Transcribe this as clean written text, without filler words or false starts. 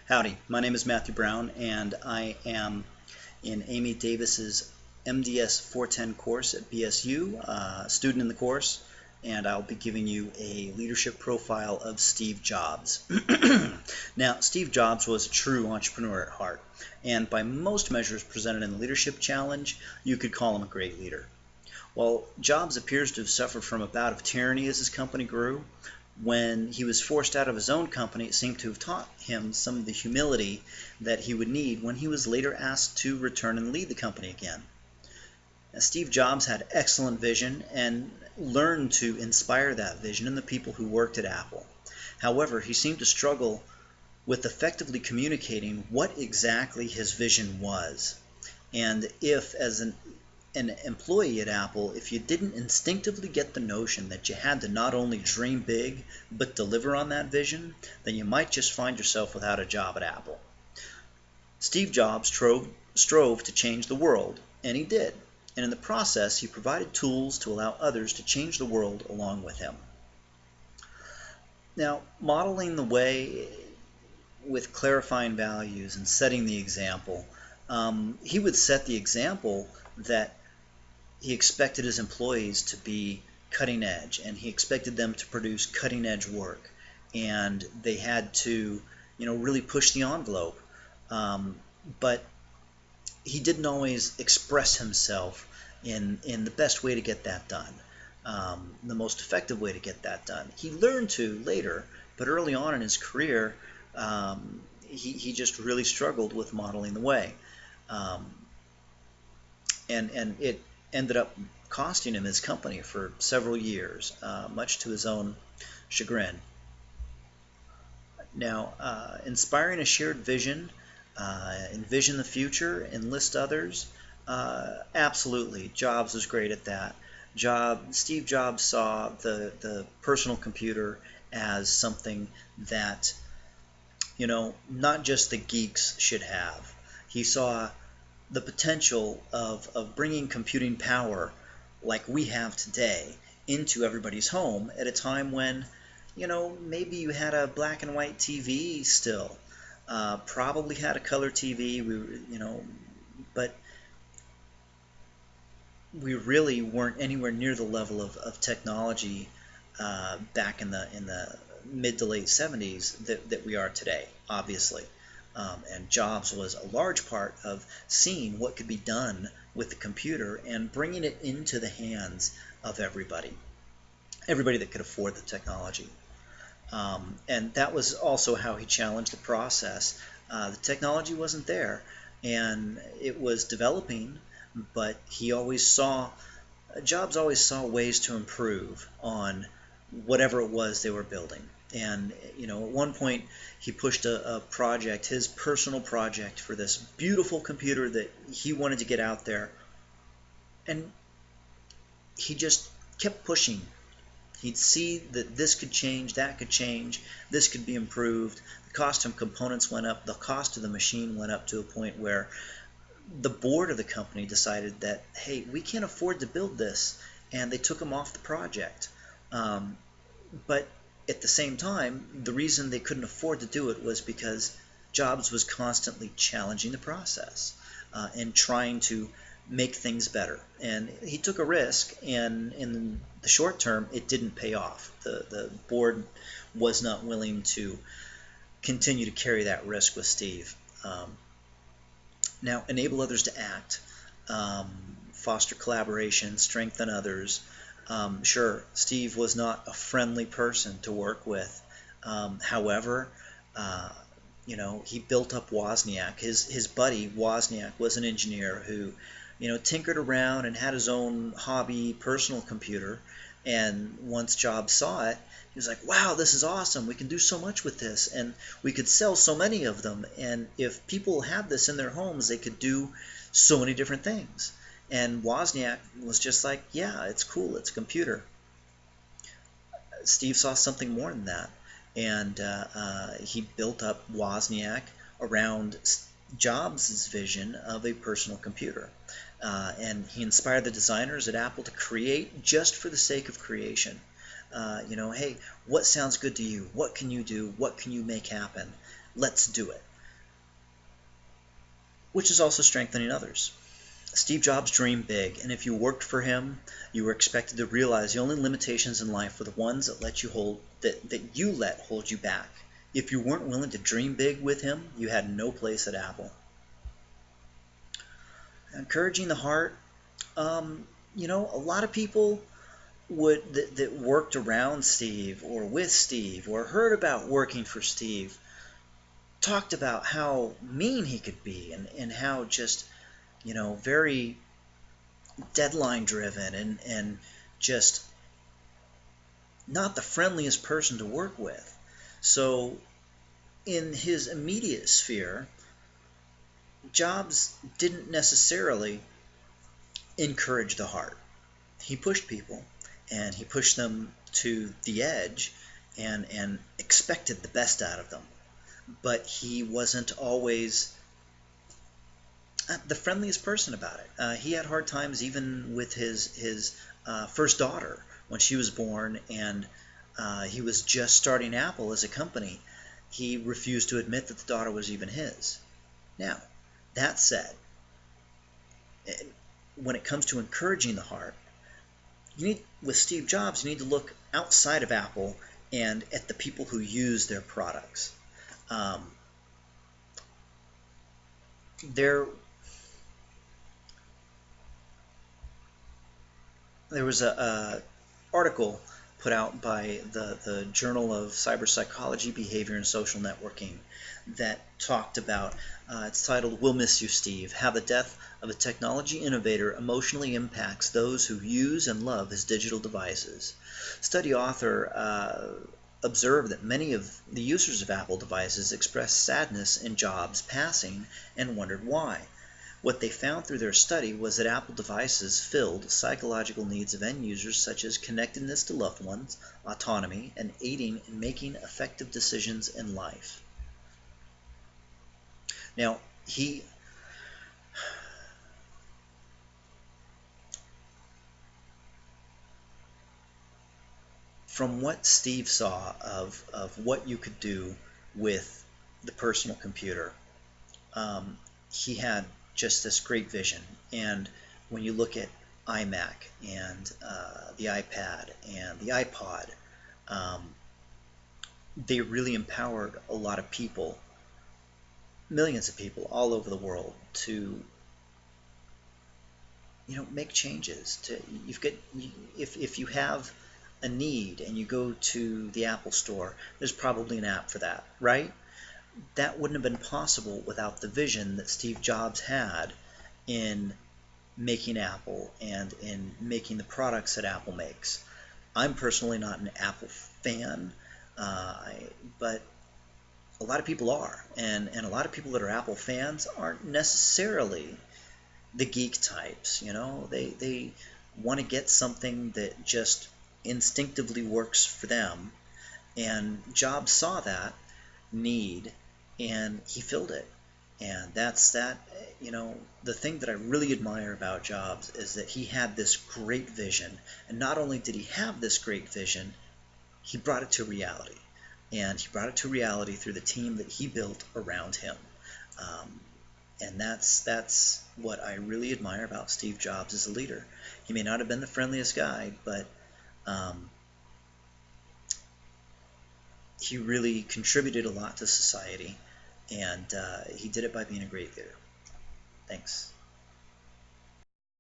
Howdy, my name is Matthew Brown, and I am in Amy Davis's MDS 410 course at BSU, student in the course, and I'll be giving you a leadership profile of Steve Jobs. Now, Steve Jobs was a true entrepreneur at heart, and by most measures presented in the Leadership Challenge, you could call him a great leader. While Jobs appears to have suffered from a bout of tyranny as his company grew, when he was forced out of his own company, it seemed to have taught him some of the humility that he would need when he was later asked to return and lead the company again. Now, Steve Jobs had excellent vision and learned to inspire that vision in the people who worked at Apple. However, he seemed to struggle with effectively communicating what exactly his vision was. And if, as an employee at Apple, if you didn't instinctively get the notion that you had to not only dream big but deliver on that vision, then you might just find yourself without a job at Apple. Steve Jobs strove to change the world, and he did. And in the process, he provided tools to allow others to change the world along with him. Now, modeling the way with clarifying values and setting the example, he would set the example that he expected his employees to be cutting edge, and he expected them to produce cutting edge work, and they had to, really push the envelope. But he didn't always express himself in the best way to get that done, the most effective way to get that done. He learned to later, but early on in his career, he just really struggled with modeling the way, and it ended up costing him his company for several years, much to his own chagrin. Now, inspiring a shared vision, envision the future, enlist others, absolutely. Jobs was great at that. Steve Jobs saw the personal computer as something that, not just the geeks should have. He saw the potential of bringing computing power like we have today into everybody's home at a time when, maybe you had a black and white TV still, probably had a color TV, but we really weren't anywhere near the level of technology back in the mid to late 70s that we are today, obviously. And Jobs was a large part of seeing what could be done with the computer and bringing it into the hands of everybody that could afford the technology. And that was also how he challenged the process. The technology wasn't there, and it was developing, but Jobs always saw ways to improve on whatever it was they were building. And at one point he pushed a project, his personal project, for this beautiful computer that he wanted to get out there, and he just kept pushing. He'd see that this could change, that could change, this could be improved. The cost of components went up, the cost of the machine went up to a point where the board of the company decided that, hey, we can't afford to build this, and they took him off the project. But at the same time, the reason they couldn't afford to do it was because Jobs was constantly challenging the process and trying to make things better. And he took a risk, and in the short term, it didn't pay off. The board was not willing to continue to carry that risk with Steve. Now, enable others to act, foster collaboration, strengthen others. Sure, Steve was not a friendly person to work with. However, he built up Wozniak. His buddy Wozniak was an engineer who, tinkered around and had his own hobby personal computer. And once Jobs saw it, he was like, wow, this is awesome. We can do so much with this, and we could sell so many of them. And if people had this in their homes, they could do so many different things. And Wozniak was just like, yeah, it's cool, it's a computer. Steve saw something more than that, and he built up Wozniak around Jobs' vision of a personal computer. And he inspired the designers at Apple to create just for the sake of creation. Hey, what sounds good to you? What can you do? What can you make happen? Let's do it. which is also strengthening others. Steve Jobs dreamed big, and if you worked for him, you were expected to realize the only limitations in life were the ones that you let hold you back. If you weren't willing to dream big with him, you had no place at Apple. Encouraging the heart, a lot of people that worked around Steve or with Steve or heard about working for Steve talked about how mean he could be and how just very deadline driven and just not the friendliest person to work with. So in his immediate sphere, Jobs didn't necessarily encourage the heart. He pushed people and he pushed them to the edge and expected the best out of them. But he wasn't always the friendliest person about it. He had hard times even with his first daughter when she was born, and he was just starting Apple as a company. He refused to admit that the daughter was even his. Now, that said, when it comes to encouraging the heart, with Steve Jobs, you need to look outside of Apple and at the people who use their products. There was a article put out by the Journal of Cyber-Psychology, Behavior, and Social Networking that talked about, it's titled, "We'll Miss You, Steve, How the Death of a Technology Innovator Emotionally Impacts Those Who Use and Love His Digital Devices." Study author observed that many of the users of Apple devices expressed sadness in Jobs' passing and wondered why. What they found through their study was that Apple devices filled psychological needs of end users such as connectedness to loved ones, autonomy, and aiding in making effective decisions in life. Now, from what Steve saw of what you could do with the personal computer, he had just this great vision. And when you look at iMac and the iPad and the iPod, they really empowered a lot of people, millions of people all over the world, to make changes. If you have a need and you go to the Apple Store, there's probably an app for that, right? That wouldn't have been possible without the vision that Steve Jobs had in making Apple and in making the products that Apple makes. I'm personally not an Apple fan, but a lot of people are, and a lot of people that are Apple fans aren't necessarily the geek types. They want to get something that just instinctively works for them, and Jobs saw that need and he filled it. And the thing that I really admire about Jobs is that he had this great vision, and not only did he have this great vision, he brought it to reality. And he brought it to reality through the team that he built around him. And that's what I really admire about Steve Jobs as a leader. He may not have been the friendliest guy, but he really contributed a lot to society, and he did it by being a great leader. Thanks.